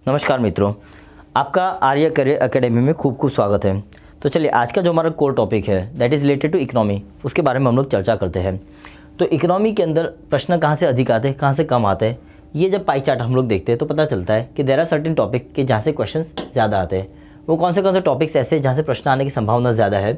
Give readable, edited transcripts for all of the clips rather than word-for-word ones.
नमस्कार मित्रों, आपका आर्य करियर एकेडमी में खूब खूब स्वागत है। तो चलिए आज का जो हमारा कोर टॉपिक है that is related to economy, उसके बारे में हम लोग चर्चा करते हैं। तो इकोनॉमी के अंदर प्रश्न कहाँ से अधिक आते हैं, कहाँ से कम आते हैं, ये जब पाई चार्ट हम लोग देखते हैं तो पता चलता है कि देयर आर सर्टेन टॉपिक के जहाँ से क्वेश्चन ज़्यादा आते हैं। वो कौन से टॉपिक्स ऐसे हैं जहाँ से प्रश्न आने की संभावना ज़्यादा है।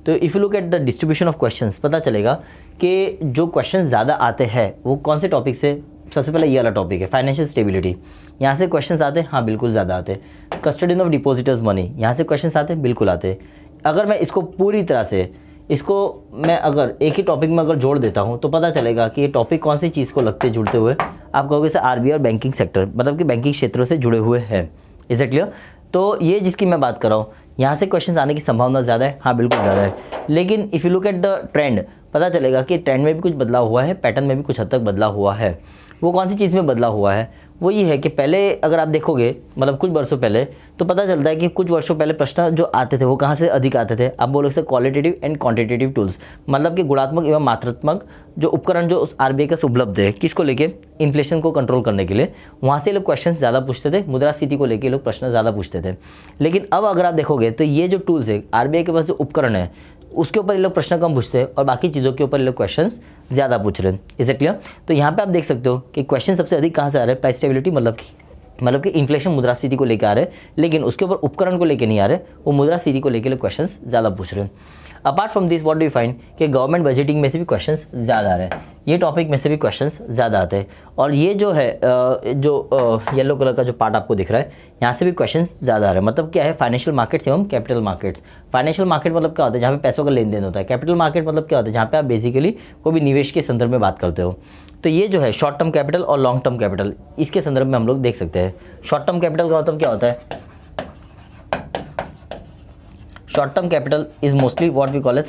तो if you look at the distribution of questions, पता चलेगा कि जो क्वेश्चन ज़्यादा आते हैं वो कौन से टॉपिक से। सबसे पहले ये वाला टॉपिक है फाइनेंशियल स्टेबिलिटी, यहाँ से क्वेश्चंस आते हैं, हाँ बिल्कुल ज़्यादा आते हैं। कस्टडियन ऑफ डिपॉजिटर्स मनी, यहाँ से क्वेश्चंस आते हैं, बिल्कुल आते हैं। अगर मैं इसको पूरी तरह से मैं अगर एक ही टॉपिक में अगर जोड़ देता हूँ तो पता चलेगा कि ये टॉपिक कौन सी चीज़ को लगते जुड़ते हुए आप कहोगे सर आरबीआई और बैंकिंग सेक्टर, मतलब कि बैंकिंग क्षेत्रों से जुड़े हुए हैं। Is it clear? तो ये जिसकी मैं बात कर रहा हूँ यहाँ से क्वेश्चंस आने की संभावना ज़्यादा है, हाँ बिल्कुल ज़्यादा है। लेकिन if you look at the trend, पता चलेगा कि ट्रेंड में भी कुछ बदलाव हुआ है, पैटर्न में भी कुछ हद तक बदलाव हुआ है। वो कौन सी चीज़ में बदलाव हुआ है? वो ये है कि पहले अगर आप देखोगे मतलब कुछ वर्षों पहले, तो पता चलता है कि कुछ वर्षों पहले प्रश्न जो आते थे वो कहाँ से अधिक आते थे। आप बोलोगे sir qualitative and quantitative tools, मतलब कि गुणात्मक एवं मात्रात्मक जो उपकरण जो आरबीआई के उपलब्ध है, किसको लेके, इन्फ्लेशन को कंट्रोल करने के लिए, वहाँ से लोग क्वेश्चन ज़्यादा पूछते थे। मुद्रास्फीति को लेके लोग प्रश्न ज़्यादा पूछते थे। लेकिन अब अगर आप देखोगे तो ये जो टूल्स है आरबीआई के पास जो उपकरण है उसके ऊपर ये लोग प्रश्न कम पूछते हैं और बाकी चीज़ों के ऊपर ये लोग क्वेश्चंस ज़्यादा पूछ रहे हैं। Is it clear? तो यहाँ पे आप देख सकते हो कि क्वेश्चन सबसे अधिक कहाँ से आ रहे हैं, प्राइस स्टेबिलिटी, मतलब कि इन्फ्लेशन मुद्रास्फीति को लेकर आ रहे हैं, लेकिन उसके ऊपर उपकरण को लेकर नहीं आ रहे, वो मुद्रास्फीति को लेकर क्वेश्चंस ज़्यादा पूछ रहे हैं। Apart from this what do you find कि गवर्नमेंट बजटिंग में से भी क्वेश्चंस ज़्यादा आ रहे हैं, ये टॉपिक में से भी क्वेश्चंस ज़्यादा आते हैं। और ये जो है येलो कलर का जो पार्ट आपको दिख रहा है, यहाँ से भी क्वेश्चंस ज़्यादा आ रहे हैं। मतलब क्या है, फाइनेंशियल मार्केट्स एवं कैपिटल मार्केट्स। फाइनेंशियल मार्केट मतलब क्या होता है, जहाँ पे पैसों का लेन देन होता है। कैपिटल मार्केट मतलब क्या होता है, जहाँ पे आप बेसिकली कोई भी निवेश के संदर्भ में बात करते हो। तो ये जो है शॉर्ट टर्म कैपिटल और लॉन्ग टर्म कैपिटल, इसके संदर्भ में हम लोग देख सकते हैं। शॉर्ट टर्म कैपिटल का मतलब क्या होता है, short term capital is mostly what we call as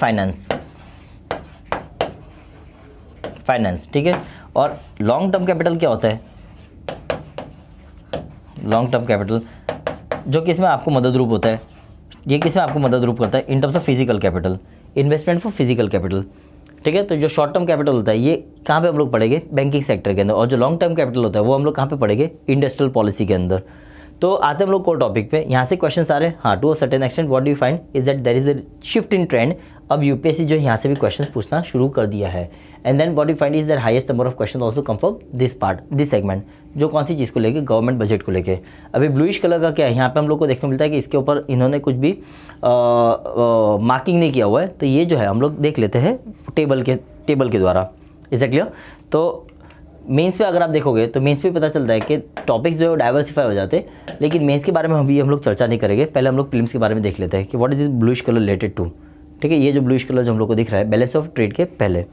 finance, ठीक है। और लॉन्ग टर्म कैपिटल क्या होता है, लॉन्ग टर्म कैपिटल जो किसमें आपको मदद रूप होता है, ये किसमें आपको मदद रूप करता है, in terms of physical capital, investment for physical capital, ठीक है। तो जो शॉर्ट टर्म कैपिटल होता है ये कहाँ पे हम लोग पढ़ेंगे, बैंकिंग सेक्टर के अंदर। और जो लॉन्ग टर्म कैपिटल होता है वो हम लोग कहाँ पे पढ़ेंगे, इंडस्ट्रियल पॉलिसी के अंदर। तो आते हम लोग कोर टॉपिक पे, यहाँ से क्वेश्चन आ रहे हैं, हाँ to a certain extent what do you find is that there is a shift in trend. अब यूपीएससी जो है यहाँ से भी क्वेश्चन पूछना शुरू कर दिया है। And then what you find is that highest number of question also come from this part, this segment, जो कौन सी चीज़ को लेके, गवर्नमेंट बजट को लेके। अभी ब्लूइश कलर का क्या है, यहाँ पे हम लोग को देखने मिलता है कि इसके ऊपर इन्होंने कुछ भी मार्किंग नहीं किया हुआ है। तो ये जो है हम लोग देख लेते हैं टेबल के द्वारा। Is it clear? तो मेंस पे अगर आप देखोगे तो मेंस पे पता चलता है कि टॉपिक्स जो है वो डाइवर्सिफाई हो जाते हैं। लेकिन मेंस के बारे में हम लोग चर्चा नहीं करेंगे, पहले हम लोग प्रीलिम्स के बारे में देख लेते हैं कि what is this bluish colour related to, ठीक है। ये जो ब्लूइश कलर जो हम लोग को दिख रहा है बैलेंस ऑफ ट्रेड के पहले।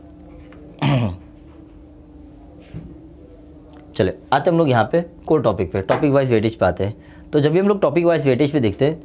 चले आते हम लोग यहाँ पे कोर टॉपिक पे, टॉपिक वाइज वेटेज पे आते हैं। तो जब भी हम लोग टॉपिक वाइज वेटेज पे देखते हैं,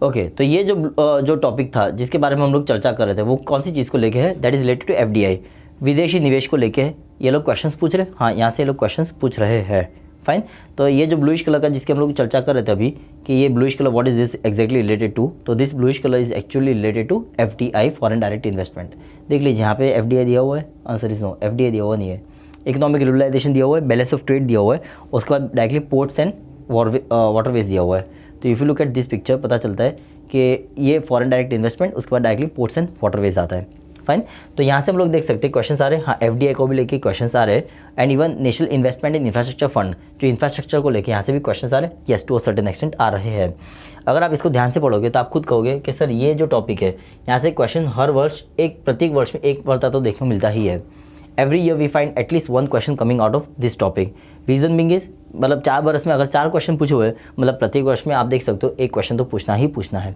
ओके तो ये जो टॉपिक था जिसके बारे में हम लोग चर्चा कर रहे थे वो कौन सी चीज़ को लेके है, that is related to FDI, विदेशी निवेश को लेके है। ये लोग क्वेश्चंस पूछ रहे हैं, हाँ यहाँ से ये लोग क्वेश्चंस पूछ रहे हैं, फाइन। तो ये जो ब्लूइश कलर का जिसके हम लोग चर्चा कर रहे थे अभी कि ये bluish colour what is this exactly related to, तो this bluish colour is actually related to FDI, foreign direct investment. देख लीजिए यहाँ पे एफडीआई दिया हुआ है, आंसर इज नो, एफडीआई दिया हुआ नहीं है। इकोनॉमिक रियलाइजेशन दिया हुआ है, बैलेंस ऑफ ट्रेड दिया हुआ है, उसके बाद डायरेक्टली पोर्ट्स एंड वाटरवेज दिया हुआ है। तो if you look at this picture पता चलता है कि ये फॉरेन डायरेक्ट इन्वेस्टमेंट, उसके बाद डायरेक्टली पोर्ट्स एंड वाटरवेज आता है, फाइन। तो यहाँ से हम लोग देख सकते हैं क्वेश्चन आ रहे हैं, हाँ एफडीआई को भी लेके क्वेश्चन आ रहे हैं। And even national investment in infrastructure fund, जो इंफ्रास्ट्रक्चर को लेके यहाँ से भी क्वेश्चन आ रहे हैं, yes to a certain extent आ रहे हैं। अगर आप इसको ध्यान से पढ़ोगे तो आप खुद कहोगे कि सर ये जो टॉपिक है यहाँ से क्वेश्चन हर वर्ष प्रत्येक वर्ष में एक पढ़ता तो देखने को मिलता ही है। Every year we find at least one question coming out of this topic. Reason being is, मतलब 4 वर्ष में अगर 4 क्वेश्चन पूछे हुए, मतलब प्रत्येक वर्ष में आप देख सकते हो एक क्वेश्चन तो पूछना ही पूछना है।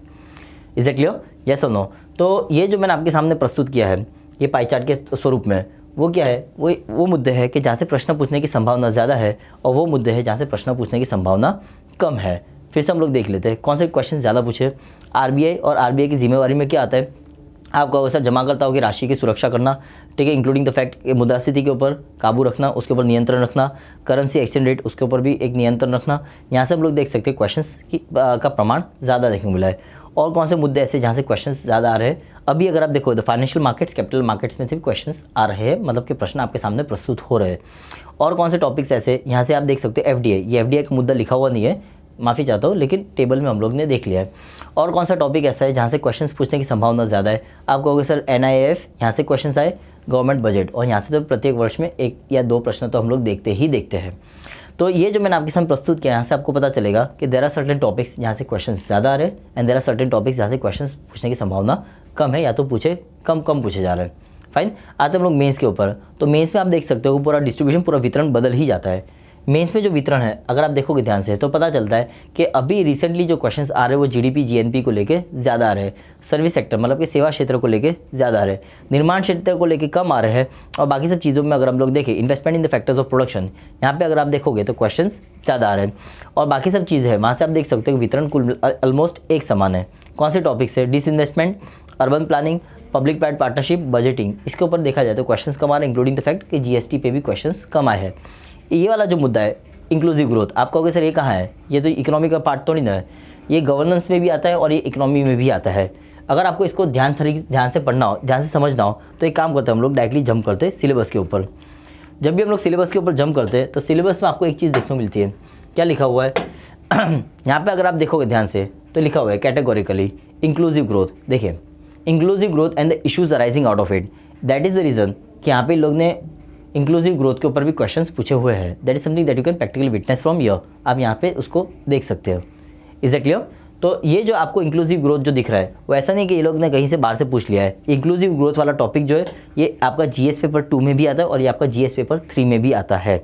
इज इट क्लियर, यस और नो? तो ये जो मैंने आपके सामने प्रस्तुत किया है ये पाई चार्ट के स्वरूप में, वो क्या है, वो मुद्दे हैं कि जहाँ से प्रश्न पूछने की संभावना ज़्यादा है और वो मुद्दे हैं जहाँ से प्रश्न पूछने की संभावना कम है। फिर से हम लोग देख लेते हैं कौन से क्वेश्चन ज़्यादा पूछे। आरबीआई और आरबीआई की जिम्मेवारी में क्या आता है, आप कहोगे सर जमाकर्ताओं की राशि की सुरक्षा करना, ठीक है, इंक्लूडिंग द फैक्ट कि मुद्रास्फीति के ऊपर काबू रखना, उसके ऊपर नियंत्रण रखना, करेंसी एक्सचेंज रेट उसके ऊपर भी एक नियंत्रण रखना। यहाँ से हम लोग देख सकते हैं क्वेश्चंस का प्रमाण ज़्यादा देखने को मिला है। और कौन से मुद्दे ऐसे जहाँ से क्वेश्चंस ज़्यादा आ रहे हैं, अभी अगर आप देखो तो फाइनेंशियल मार्केट्स, कैपिटल मार्केट्स में से भी क्वेश्चंस आ रहे हैं, मतलब कि प्रश्न आपके सामने प्रस्तुत हो रहे हैं। और कौन से टॉपिक्स ऐसे, यहाँ से आप देख सकते हो एफडीआई, ये एफडीआई का मुद्दा लिखा हुआ नहीं है, माफ़ी चाहता हूँ, लेकिन टेबल में हम लोग ने देख लिया है। और कौन सा टॉपिक ऐसा है जहाँ से क्वेश्चंस पूछने की संभावना ज़्यादा है, आप कहोगे सर एनआईएफ, यहाँ से क्वेश्चंस आए, गवर्नमेंट बजट, और यहाँ से तो प्रत्येक वर्ष में 1 या 2 प्रश्न तो हम लोग देखते हैं। तो ये जो मैंने आपके सामने प्रस्तुत किया, यहाँ से आपको पता चलेगा कि देयर आर सर्टेन टॉपिक्स जहाँ से क्वेश्चन ज़्यादा आ रहे हैं and there are certain topics जहाँ से क्वेश्चन पूछने की संभावना कम है, या तो कम पूछे जा रहे हैं। फाइन, आते हम लोग मेंस के ऊपर। तो मेंस में आप देख सकते हो पूरा डिस्ट्रीब्यूशन, पूरा वितरण बदल ही जाता है। मेंस में जो वितरण है, अगर आप देखोगे ध्यान से तो पता चलता है कि अभी रिसेंटली जो क्वेश्चंस आ रहे हैं वो जीडीपी जीएनपी को लेके ज़्यादा आ रहे हैं, सर्विस सेक्टर मतलब कि सेवा क्षेत्र को लेके ज़्यादा आ रहे हैं, निर्माण क्षेत्र को लेके कम आ रहे हैं, और बाकी सब चीज़ों में अगर हम लोग देखें investment in the factors of production, यहाँ पे अगर आप देखोगे तो क्वेश्चंस ज़्यादा आ रहे हैं। और बाकी सब चीज़ है वहाँ से आप देख सकते हो वितरण कुल ऑलमोस्ट एक समान है। कौन से टॉपिक्स है, disinvestment, urban planning, public private partnership, budgeting, इसके ऊपर देखा जाए तो क्वेश्चंस कम आ रहे हैं, इंक्लूडिंग द फैक्ट कि जीएसटी पे भी क्वेश्चंस कम आए हैं। ये वाला जो मुद्दा है इंक्लूसिव ग्रोथ, आप कहोगे सर ये कहाँ है, ये तो इकोनॉमी का पार्ट तो नहीं है, ये गवर्नेंस में भी आता है और ये इकोनॉमी में भी आता है। अगर आपको इसको ध्यान से पढ़ना हो, ध्यान से समझना हो, तो एक काम करते हैं हम लोग डायरेक्टली जंप करते हैं सिलेबस के ऊपर। जब भी हम लोग सिलेबस के ऊपर जंप करते हैं तो सिलेबस में आपको एक चीज़ देखने को मिलती है, क्या लिखा हुआ है यहाँ पे अगर आप देखोगे ध्यान से तो लिखा हुआ है कैटेगोरिकली इंक्लूसिव ग्रोथ। देखिए, inclusive growth and the issues arising out of it, that is the reason कि यहाँ पे लोग ने इंक्लूसिव ग्रोथ के ऊपर भी क्वेश्चंस पूछे हुए हैं। That is something that you can practically witness from year, आप यहाँ पे उसको देख सकते हो। Is it clear? तो ये जो आपको इंक्लूसिव ग्रोथ जो दिख रहा है वो ऐसा नहीं कि ये लोग ने कहीं से बाहर से पूछ लिया है। इंक्लूसिव ग्रोथ वाला टॉपिक जो है ये आपका जीएस पेपर 2 में भी आता है और ये आपका जीएस पेपर 3 में भी आता है।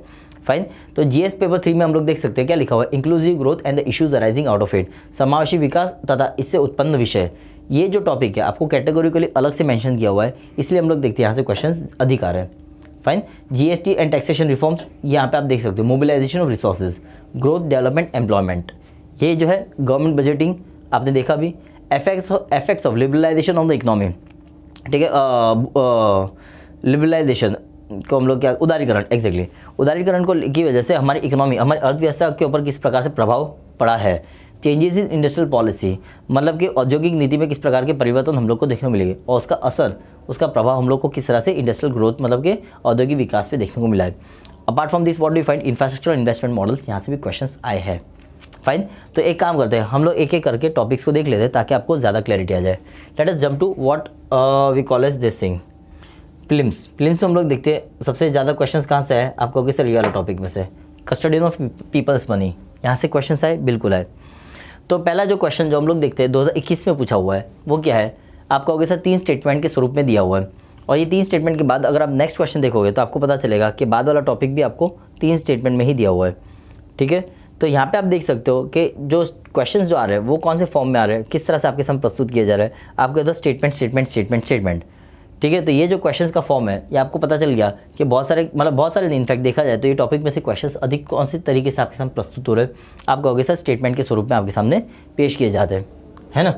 फाइन, तो जीएस पेपर 3 में हम लोग देख सकते हैं क्या लिखा हुआ है, inclusive growth and the issues arising out of it, समावेशी विकास तथा इससे उत्पन्न विषय। ये जो टॉपिक है आपको कैटेगोरिकली अलग से मेंशन किया हुआ है, इसलिए हम लोग देखते हैं यहाँ से क्वेश्चन अधिक आ रहे हैं। Fine, GST and taxation reforms, यहाँ पे आप देख सकते हो mobilisation of resources, growth, development, employment, ये जो है गवर्नमेंट बजटिंग आपने देखा भी, effects of liberalisation of the economy, ठीक है, लिबरलाइजेशन को हम लोग क्या, उदारीकरण, एग्जैक्टली उदारीकरण को की वजह से हमारी इकोनॉमी, हमारी अर्थव्यवस्था के ऊपर किस प्रकार से प्रभाव पड़ा है। चेंजेस इन इंडस्ट्रियल पॉलिसी, मतलब कि औद्योगिक नीति में किस प्रकार के परिवर्तन हम लोग को देखने को मिलेंगे और उसका असर, उसका प्रभाव हम लोग को किस तरह से इंडस्ट्रियल ग्रोथ मतलब कि औद्योगिक विकास पे देखने को मिला है। Apart from this what do you find, infrastructure investment models, यहाँ से भी क्वेश्चंस आए हैं। फाइन, तो एक काम करते हैं हम लोग एक एक करके टॉपिक्स को देख लेते हैं ताकि आपको ज़्यादा क्लैरिटी आ जाए। Let us jump to what we call as this thing, prelims में हम लोग देखते हैं सबसे ज़्यादा क्वेश्चंस कहाँ से आए, आपको किस ये वाला टॉपिक में से, कस्टोडियन ऑफ पीपल्स मनी, यहाँ से क्वेश्चंस आए, बिल्कुल आए। तो पहला जो क्वेश्चन जो हम लोग देखते हैं 2021 में पूछा हुआ है वो क्या है, आप कहोगे सर 3 स्टेटमेंट के स्वरूप में दिया हुआ है, और ये 3 स्टेटमेंट के बाद अगर आप नेक्स्ट क्वेश्चन देखोगे तो आपको पता चलेगा कि बाद वाला टॉपिक भी आपको 3 स्टेटमेंट में ही दिया हुआ है। ठीक है, तो यहाँ पे आप देख सकते हो कि जो क्वेश्चंस जो आ रहे हैं वो कौन से फॉर्म में आ रहे हैं, किस तरह से आपके सामने प्रस्तुत किए जा रहे हैं, आपके इधर स्टेटमेंट। ठीक है, तो ये जो क्वेश्चंस का फॉर्म है ये आपको पता चल गया कि बहुत सारे नहीं, इनफैक्ट देखा जाए तो ये टॉपिक में से क्वेश्चंस अधिक कौन से तरीके से आपके सामने प्रस्तुत हो रहे हैं, आप कहोगे सर स्टेटमेंट के स्वरूप में आपके सामने पेश किए जाते हैं, है ना।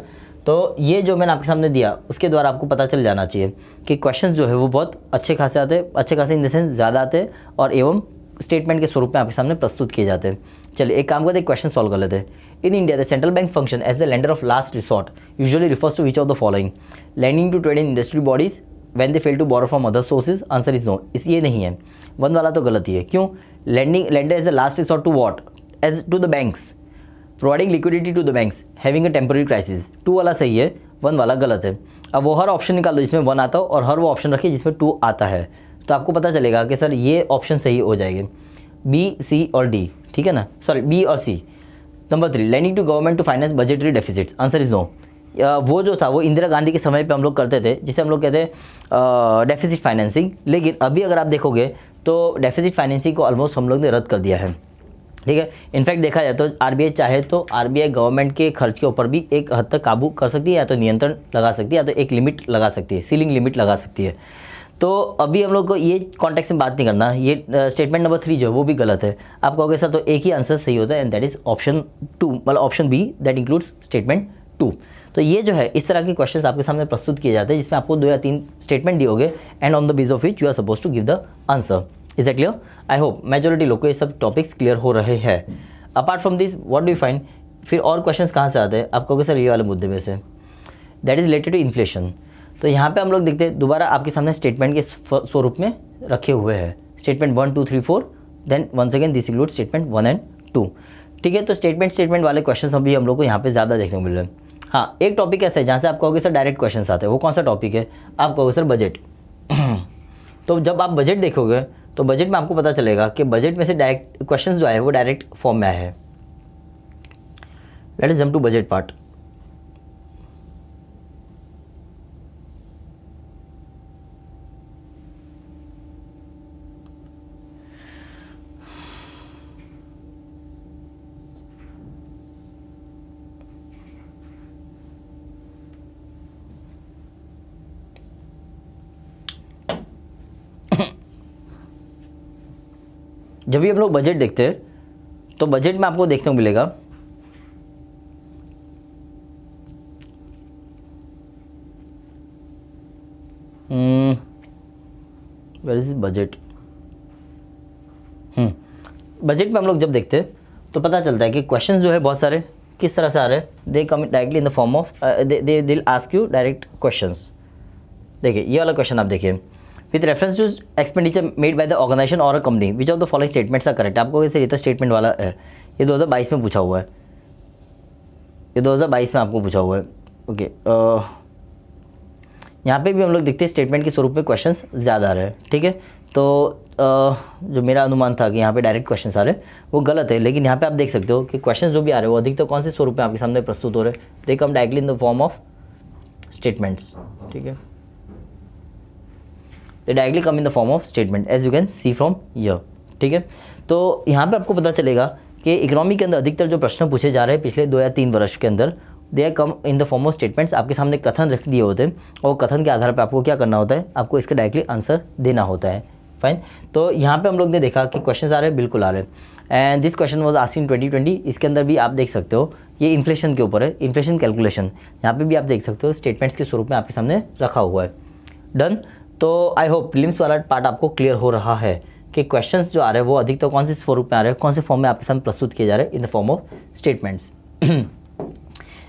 तो ये जो मैंने आपके सामने दिया उसके द्वारा आपको पता चल जाना चाहिए कि क्वेश्चंस जो है वो बहुत अच्छे खासे आते हैं, अच्छे खासे इन द सेंस ज़्यादा आते हैं और एवं स्टेटमेंट के स्वरूप में आपके सामने प्रस्तुत किए जाते हैं। चलिए एक काम करते हैं, क्वेश्चन सॉल्व कर लेते हैं। In India the central bank function as the lender of last resort usually refers to which of the following, lending to trade in industry bodies when they fail to borrow from other sources, answer is no. इस ये नहीं है, 1 वाला तो गलत ही है। क्यों, lender as the last resort to what, as to the banks, providing liquidity to the banks, having a temporary crisis. 2 वाला सही है, 1 वाला गलत है। अब वो हर ऑप्शन निकाल दो जिसमें 1 आता हो और हर वो ऑप्शन रखिए जिसमें 2 आता है, तो आपको पता चलेगा कि सर ये ऑप्शन सही हो जाएंगे, बी, सी और डी। ठीक है ना, सॉरी बी और C. Number 3, lending to government to finance budgetary deficits, answer is no. वो जो था वो इंदिरा गांधी के समय पे हम लोग करते थे, जिसे हम लोग कहते हैं डेफिसिट फाइनेंसिंग, लेकिन अभी अगर आप देखोगे तो डेफिसिट फाइनेंसिंग को ऑलमोस्ट हम लोग ने रद्द कर दिया है। ठीक है, इनफैक्ट देखा जाए तो आरबीआई चाहे तो आरबीआई गवर्नमेंट के खर्च के ऊपर भी एक हद तक काबू कर सकती है, या तो नियंत्रण लगा सकती है, या तो एक लिमिट लगा सकती है, सीलिंग लिमिट लगा सकती है। तो अभी हम लोग को ये कॉन्टेक्स्ट में बात नहीं करना, ये स्टेटमेंट नंबर 3 जो है वो भी गलत है। आप कहोगे सर तो एक ही आंसर सही होता है एंड दैट इज ऑप्शन 2, मतलब option B that includes statement 2। तो ये जो है इस तरह के क्वेश्चंस आपके सामने प्रस्तुत किए जाते हैं, जिसमें आपको 2 या 3 स्टेटमेंट दिए होंगे and on the base of which you are suppose to give the answer. Is it clear? I hope majority लोग को ये सब टॉपिक्स क्लियर हो रहे हैं। Apart from this what do you find, फिर और क्वेश्चंस कहाँ से आते हैं? आप कहोगे सर ये वाले मुद्दे में से, that is related to inflation. तो यहाँ पे हम लोग देखते हैं दोबारा आपके सामने स्टेटमेंट के स्वरूप में रखे हुए हैं, statement 1 2 3 4, then once again this include statement 1 and 2। ठीक है, तो स्टेटमेंट वाले क्वेश्चन अभी हम लोग को यहाँ पे ज़्यादा देखने को मिल रहे हैं। हाँ, एक टॉपिक ऐसा है जहाँ से आप कहोगे सर डायरेक्ट क्वेश्चन आते हैं, वो कौन सा टॉपिक है? आप कहोगे सर बजट। तो जब आप बजट देखोगे तो बजट में आपको पता चलेगा कि बजट में से डायरेक्ट क्वेश्चन जो आए वो डायरेक्ट फॉर्म में आए हैं। Let us jump to budget part. जब भी हम लोग बजट देखते हैं तो बजट में आपको देखने को मिलेगा वेयर इज बजट। बजट में हम लोग जब देखते हैं तो पता चलता है कि क्वेश्चंस जो है बहुत सारे किस तरह से आ रहे हैं, they come directly in the form of they will ask you direct questions. देखिए ये वाला क्वेश्चन आप देखिए, with reference to expenditure made by the organisation और a company which of the following statements are correct. आपको ये तो statement वाला है, ये 2022 में पूछा हुआ है, ये 2022 में आपको पूछा हुआ है। ओके, यहाँ पे भी हम लोग देखते हैं स्टेटमेंट के स्वरूप में क्वेश्चंस ज़्यादा आ रहे हैं। ठीक है, तो जो मेरा अनुमान था कि यहाँ पे डायरेक्ट क्वेश्चंस आ रहे हैं वो गलत है, लेकिन यहाँ पे आप देख सकते हो कि क्वेश्चंस जो भी आ रहे हैं वो अधिकतर कौन से स्वरूप में आपके सामने प्रस्तुत हो रहे हैं, they come directly in the form of statements. ठीक है, they directly come in the form of statement as you can see from here. ठीक है, तो यहाँ पे आपको पता चलेगा कि इकोनॉमी के अंदर अधिकतर जो प्रश्न पूछे जा रहे हैं पिछले 2 या 3 वर्ष के अंदर, they are come in the form of statements. आपके सामने कथन रख दिए होते हैं और कथन के आधार पर आपको क्या करना होता है, आपको इसका डायरेक्टली आंसर देना होता है। फाइन, तो यहाँ पे हम लोग ने देखा कि क्वेश्चन आ रहे हैं, बिल्कुल आ रहे हैं। And this question was asked in 2020। इसके अंदर भी आप देख सकते हो ये इन्फ्लेशन के ऊपर है, इन्फ्लेशन कैलकुलेशन। यहाँ पे भी आप देख सकते हो स्टेटमेंट्स के स्वरूप में आपके सामने रखा हुआ है। डन, तो आई होप प्रीलिम्स वाला पार्ट आपको क्लियर हो रहा है कि क्वेश्चंस जो आ रहे हैं वो अधिकतर कौन से स्वरूप में आ रहे हैं, कौन से फॉर्म में आपके सामने प्रस्तुत किए जा रहे हैं, इन द फॉर्म ऑफ स्टेटमेंट्स।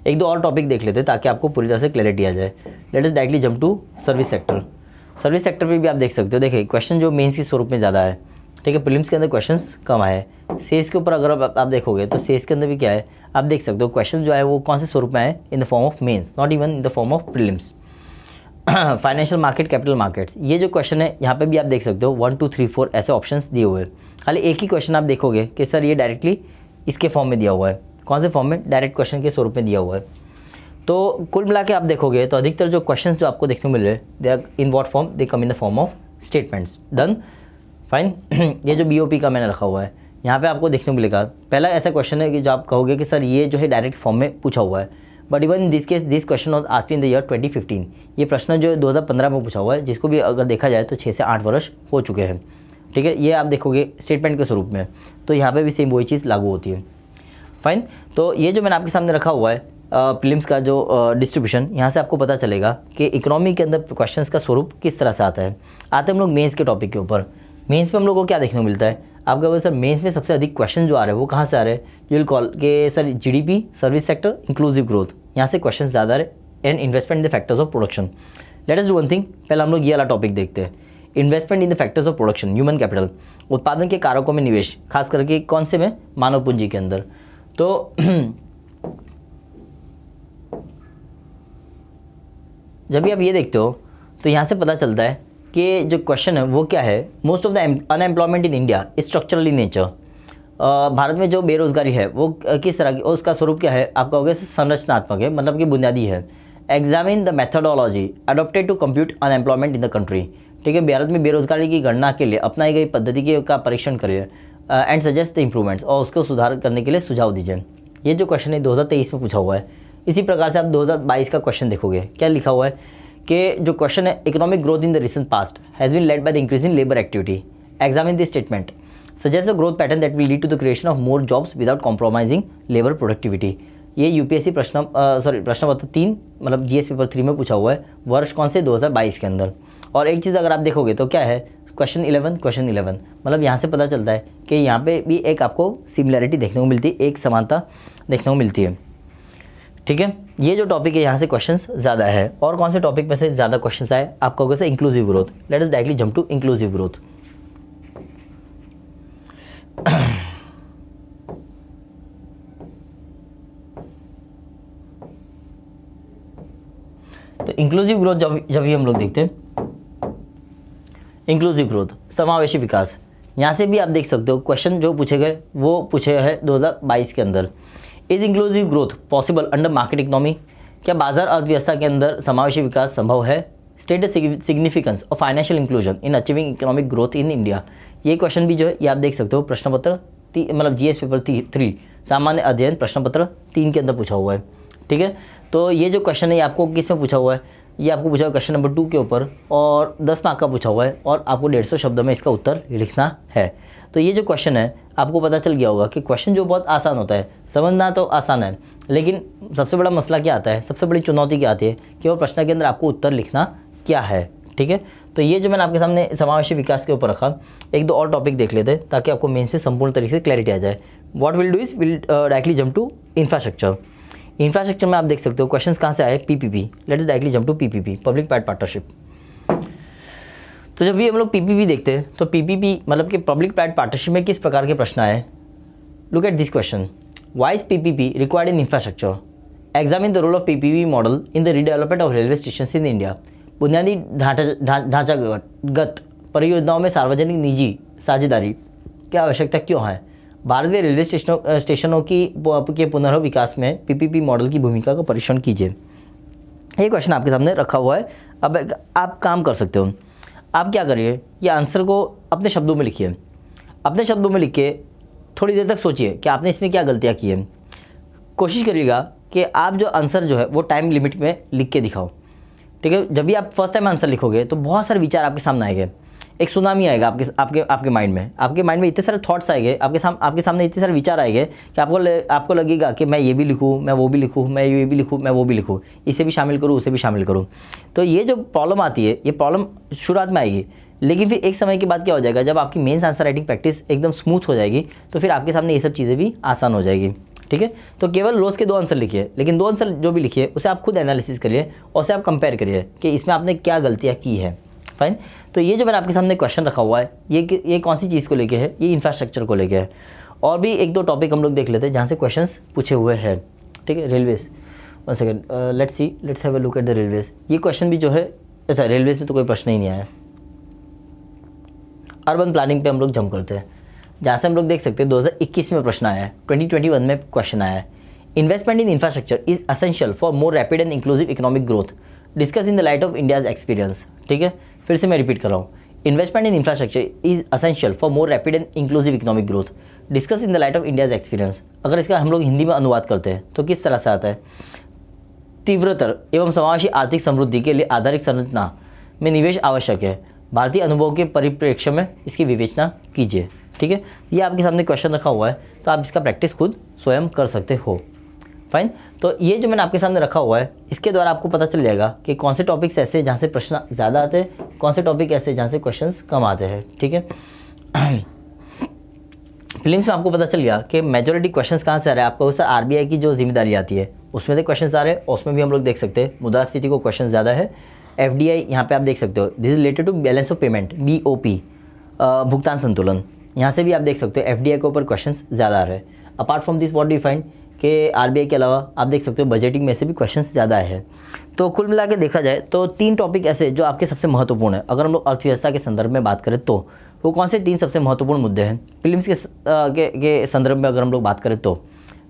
एक दो और टॉपिक देख लेते हैं ताकि आपको पूरी तरह से क्लैरिटी आ जाए। Let us directly jump to service sector. Service sector पे भी आप देख सकते हो, देखिए क्वेश्चन जो मेंस के स्वरूप में ज़्यादा है। ठीक है, प्रीलिम्स के अंदर क्वेश्चंस कम आए। सेल्स के ऊपर अगर आप देखोगे तो सेल्स के अंदर भी क्या है, आप देख सकते हो क्वेश्चन जो है वो कौन से स्वरूप में आए, in the form of mains, not even in the form of prelims. Financial market, capital markets, ये जो क्वेश्चन है यहाँ पे भी आप देख सकते हो 1 2 3 4 ऐसे ऑप्शंस दिए हुए हैं। खाली एक ही क्वेश्चन आप देखोगे कि सर ये डायरेक्टली इसके फॉर्म में दिया हुआ है, कौन से फॉर्म में, डायरेक्ट क्वेश्चन के स्वरूप में दिया हुआ है। तो कुल मिला के आप देखोगे तो अधिकतर जो क्वेश्चंस जो आपको देखने को मिल रहे हैं, they are in what form, they come in the form of statements. Done, fine. ये जो BOP का मैंने रखा हुआ है यहाँ पे आपको देखने को मिलेगा, पहला ऐसा क्वेश्चन है कि जो आप कहोगे कि सर ये जो है डायरेक्ट फॉर्म में पूछा हुआ है, but even in this case this question was asked in the year 2015। ये प्रश्न जो 2015 में पूछा हुआ है, जिसको भी अगर देखा जाए तो 6 से 8 वर्ष हो चुके हैं। ठीक है, ये आप देखोगे स्टेटमेंट के स्वरूप में, तो यहाँ पे भी सेम वही चीज़ लागू होती है। फाइन, तो ये जो मैंने आपके सामने रखा हुआ है प्रीलिम्स का जो डिस्ट्रीब्यूशन, यहाँ से आपको पता चलेगा कि इकोनॉमी के अंदर क्वेश्चंस का स्वरूप किस तरह से आता है। आते हैं हम लोग मेंस के टॉपिक के ऊपर। मेंस में हम लोग को क्या देखने को मिलता है, आपका बोले सर मेंस में सबसे अधिक क्वेश्चन जो आ रहे हैं वो कहाँ से आ रहे हैं, यू विल कॉल के sir GDP, service sector, inclusive growth, यहाँ से क्वेश्चन ज़्यादा है, and investment in the factors of production. Let us do one thing, पहले हम लोग ये वाला टॉपिक देखते हैं, investment in the factors of production, human capital, उत्पादन के कारकों में निवेश, खास करके कौन से में, मानव पूंजी के अंदर। तो जब भी आप ये देखते हो तो यहाँ से पता चलता है कि जो क्वेश्चन है वो क्या है, most of the unemployment in India is structural in nature. Bharat में जो बेरोजगारी है वो किस तरह की, उसका स्वरूप क्या है, आप कहोगे संरचनात्मक है, मतलब कि बुनियादी है। Examine the methodology adopted to compute unemployment in the country. ठीक है, भारत में बेरोजगारी की गणना के लिए अपनाई गई पद्धति का परीक्षण करिए एंड सजेस्ट द इंप्रूवमेंट्स, और उसको सुधार करने के लिए सुझाव दीजिए। ये जो क्वेश्चन है 2023 में पूछा हुआ है। इसी प्रकार से आप 2022 का क्वेश्चन देखोगे, क्या लिखा हुआ है कि जो क्वेश्चन है, economic growth in the recent past has been led by the increase in labour activity, examine this statement, suggest a growth pattern that will lead to the creation of more jobs without compromising labour productivity. ये UPSC प्रश्न पत्र 3 मतलब GS paper 3 में पूछा हुआ है, वर्ष कौन से 2022 के अंदर। और एक चीज़ अगर आप देखोगे तो क्या है, क्वेश्चन 11 मतलब यहाँ से पता चलता है कि यहाँ पे भी एक आपको सिमिलैरिटी देखने को मिलती है, एक समानता देखने को मिलती है। ठीक है, ये जो टॉपिक है यहाँ से क्वेश्चंस ज़्यादा है। और कौन से टॉपिक में से ज़्यादा क्वेश्चंस आए, आप कहोगे से inclusive growth. Let us directly jump to inclusive growth. तो इंक्लूसिव ग्रोथ जब भी हम लोग देखते हैं, इंक्लूसिव ग्रोथ समावेशी विकास, यहाँ से भी आप देख सकते हो क्वेश्चन जो पूछे गए वो पूछे हैं 2022 के अंदर। Is inclusive growth possible under market economy, क्या बाजार अर्थव्यवस्था के अंदर समावेशी विकास संभव है। State significance of financial inclusion in achieving economic growth in India. ये क्वेश्चन भी जो है ये आप देख सकते हो प्रश्न पत्र मतलब जीएस पेपर 3 सामान्य अध्ययन प्रश्न पत्र 3 के अंदर पूछा हुआ है। ठीक है, तो ये जो क्वेश्चन है ये आपको किस में पूछा हुआ है, ये आपको पूछा हुआ है क्वेश्चन नंबर 2 के ऊपर, और 10 मार्क का पूछा हुआ है और आपको 150 शब्दों में इसका उत्तर लिखना है। तो ये जो क्वेश्चन है आपको पता चल गया होगा कि क्वेश्चन जो बहुत आसान होता है, समझना तो आसान है, लेकिन सबसे बड़ा मसला क्या आता है, सबसे बड़ी चुनौती क्या आती है कि वो प्रश्न के अंदर आपको उत्तर लिखना क्या है। ठीक है, तो ये जो मैंने आपके सामने समावेशी विकास के ऊपर रखा, एक दो और टॉपिक देख लेते हैं ताकि आपको मेंस में संपूर्ण तरीके से क्लैरिटी आ जाए। What will do is will directly jump to infrastructure. Infrastructure में आप देख सकते हो क्वेश्चंस कहाँ से आए, PPP. Let us directly jump to PPP, public private partnership. तो जब भी हम लोग पीपीपी देखते हैं तो पीपीपी मतलब कि पब्लिक प्राइवेट पार्टनरशिप में किस प्रकार के प्रश्न आए। Look at this question, why is PPP required in infrastructure. Examine the role of PPP model in the redevelopment of railway station in India. बुनियादी ढांचागत परियोजनाओं में सार्वजनिक निजी साझेदारी की आवश्यकता क्यों है। भारतीय रेलवे स्टेशनों के पुनर्विकास में पीपीपी मॉडल की भूमिका का परीक्षण कीजिए। ये क्वेश्चन आपके सामने रखा हुआ है। अब आप काम कर सकते हो, आप क्या करिए, ये आंसर को अपने शब्दों में लिखिए। अपने शब्दों में लिख के थोड़ी देर तक सोचिए कि आपने इसमें क्या गलतियाँ की हैं। कोशिश करिएगा कि आप जो आंसर जो है वो टाइम लिमिट में लिख के दिखाओ। ठीक है, जब भी आप फर्स्ट टाइम आंसर लिखोगे तो बहुत सारे विचार आपके सामने आएंगे, एक सुनामी आएगा आपके माइंड में इतने सारे थॉट्स आएंगे, आपके सामने इतने सारे विचार आएंगे कि आपको लगेगा कि मैं ये भी लिखूँ, मैं वो भी लिखूँ, मैं ये भी लिखूँ, मैं वो भी लिखूँ, इसे भी शामिल करूँ, उसे भी शामिल करूँ। तो ये जो प्रॉब्लम आती है, ये प्रॉब्लम शुरुआत में आएगी, लेकिन फिर एक समय के बाद क्या हो जाएगा, जब आपकी मेंस आंसर राइटिंग प्रैक्टिस एकदम स्मूथ हो जाएगी तो फिर आपके सामने ये सब चीज़ें भी आसान हो जाएगी। ठीक है, तो केवल रोज़ के 2 आंसर लिखिए, लेकिन 2 आंसर जो भी लिखिए उसे आप खुद एनालिसिस करिए और उसे आप कंपेयर करिए कि इसमें आपने क्या गलतियाँ की है। फाइन, तो ये जो मैंने आपके सामने क्वेश्चन रखा हुआ है ये कौन सी चीज़ को लेके है, ये इंफ्रास्ट्रक्चर को लेके है। और भी एक दो टॉपिक हम लोग देख लेते हैं जहाँ से क्वेश्चंस पूछे हुए हैं। ठीक है, railways, one second, let's have a look at the railways. ये क्वेश्चन भी जो है, अच्छा रेलवेज में तो कोई प्रश्न ही नहीं आया। अर्बन प्लानिंग पे हम लोग जंप करते हैं, जहाँ से हम लोग देख सकते हैं 2021 में प्रश्न आया है, 2021 में क्वेश्चन आया है। Investment in infrastructure is essential for more rapid and inclusive economic growth, discuss in the light of India's experience. ठीक है, फिर से मैं रिपीट कर रहा हूँ, investment in infrastructure is essential for more rapid and inclusive economic growth, discuss in the light of India's experience. अगर इसका हम लोग हिंदी में अनुवाद करते हैं तो किस तरह से आता है, तीव्रतर एवं समावेशी आर्थिक समृद्धि के लिए आधारित संरचना में निवेश आवश्यक है, भारतीय अनुभव के परिप्रेक्ष्य में इसकी विवेचना कीजिए। ठीक है, ये आपके सामने क्वेश्चन रखा हुआ है, तो आप इसका प्रैक्टिस खुद स्वयं कर सकते हो। फाइन, तो ये जो मैंने आपके सामने रखा हुआ है इसके द्वारा आपको पता चल जाएगा कि कौन से टॉपिक्स ऐसे हैं जहाँ से प्रश्न ज़्यादा आते हैं, कौन से टॉपिक ऐसे जहाँ से क्वेश्चंस कम आते हैं। ठीक है, प्रीलिम्स में आपको पता चल गया कि मेजॉरिटी क्वेश्चंस कहाँ से आ रहे हैं। आपको उससे आरबीआई की जो जिम्मेदारी आती है उसमें से क्वेश्चन आ रहे हैं, उसमें भी हम लोग देख सकते हैं मुद्रास्फीति को क्वेश्चन ज़्यादा है। एफडीआई यहाँ पे आप देख सकते हो, this is related to balance of payment, BOP, भुगतान संतुलन, यहाँ से भी आप देख सकते हो एफडीआई के ऊपर क्वेश्चंस ज़्यादा आ रहे हैं। Apart from this what do you find कि आरबीआई के अलावा आप देख सकते हो बजटिंग में से भी क्वेश्चंस ज़्यादा आए हैं। तो कुल मिला के देखा जाए तो 3 टॉपिक ऐसे जो आपके सबसे महत्वपूर्ण है। अगर हम लोग अर्थव्यवस्था के संदर्भ में बात करें तो वो कौन से 3 सबसे महत्वपूर्ण मुद्दे हैं प्रीलिम्स के संदर्भ में अगर हम लोग बात करें तो,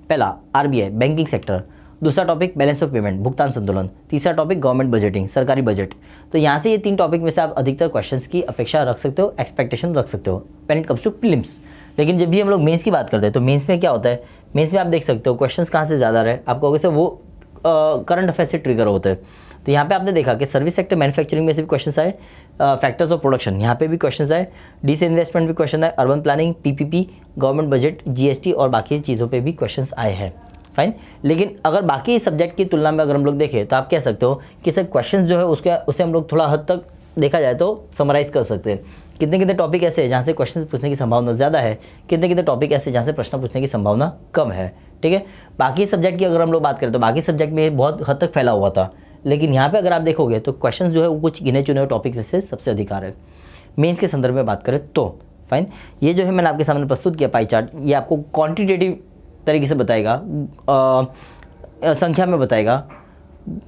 पहला आरबीआई बैंकिंग सेक्टर, दूसरा टॉपिक बैलेंस ऑफ पेमेंट भुगतान संतुलन, तीसरा टॉपिक गवर्नमेंट बजटिंग सरकारी बजट। तो यहाँ से ये 3 टॉपिक में से आप अधिकतर क्वेश्चंस की अपेक्षा रख सकते हो, एक्सपेक्टेशन रख सकते हो when it comes to prelims. लेकिन जब भी हम लोग मेंस की बात करते हैं तो मेंस में क्या होता है, मेंस में आप देख सकते हो क्वेश्चंस कहाँ से ज़्यादा रहे, आपको कहोगे से वो करंट अफेयर से ट्रिगर होते हैं। तो यहाँ पे आपने देखा कि सर्विस सेक्टर मैन्युफैक्चरिंग में से भी क्वेश्चंस आए, फैक्टर्स ऑफ प्रोडक्शन यहाँ पे भी क्वेश्चंस आए, डिसइन्वेस्टमेंट भी क्वेश्चन आए, urban planning, PPP, government budget, GST और बाकी चीज़ों पे भी क्वेश्चंस आए हैं। फाइन। लेकिन अगर बाकी सब्जेक्ट की तुलना में अगर हम लोग देखें तो आप कह सकते हो कि सर क्वेश्चन जो है उसे हम लोग थोड़ा हद तक देखा जाए तो समराइज कर सकते हैं। कितने कितने टॉपिक ऐसे हैं जहाँ से क्वेश्चन पूछने की संभावना ज़्यादा है, कितने कितने टॉपिक ऐसे जहाँ से प्रश्न पूछने की संभावना कम है। ठीक है, बाकी सब्जेक्ट की अगर हम लोग बात करें तो बाकी सब्जेक्ट में बहुत हद तक फैला हुआ था, लेकिन यहाँ पे अगर आप देखोगे तो क्वेश्चन जो है वो कुछ गिने चुने हुए टॉपिक में से सबसे अधिक आ रहे हैं। मेंस के संदर्भ में बात करें तो फाइन, ये जो है मैंने आपके सामने प्रस्तुत किया पाई चार्ट, ये आपको क्वांटिटेटिव तरीके से बताएगा, संख्या में बताएगा,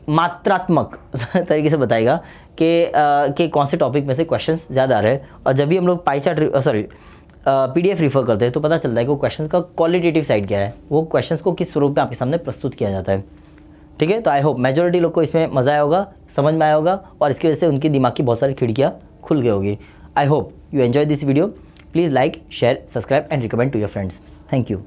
मात्रात्मक तरीके से बताएगा कि कौन से टॉपिक में से क्वेश्चंस ज़्यादा आ रहे हैं। और जब भी हम लोग पाई चार्ट PDF रेफर करते हैं तो पता चलता है कि वो क्वेश्चंस का क्वालिटेटिव साइड क्या है, वो क्वेश्चंस को किस स्वरूप में आपके सामने प्रस्तुत किया जाता है। ठीक है, तो आई होप मेजॉरिटी लोग को इसमें मज़ा आया होगा, समझ में आया होगा और इसकी वजह से उनकी दिमाग की बहुत सारी खिड़कियाँ खुल गई होगी। I hope you enjoy this video. Please like, share, subscribe and recommend to your friends. Thank you.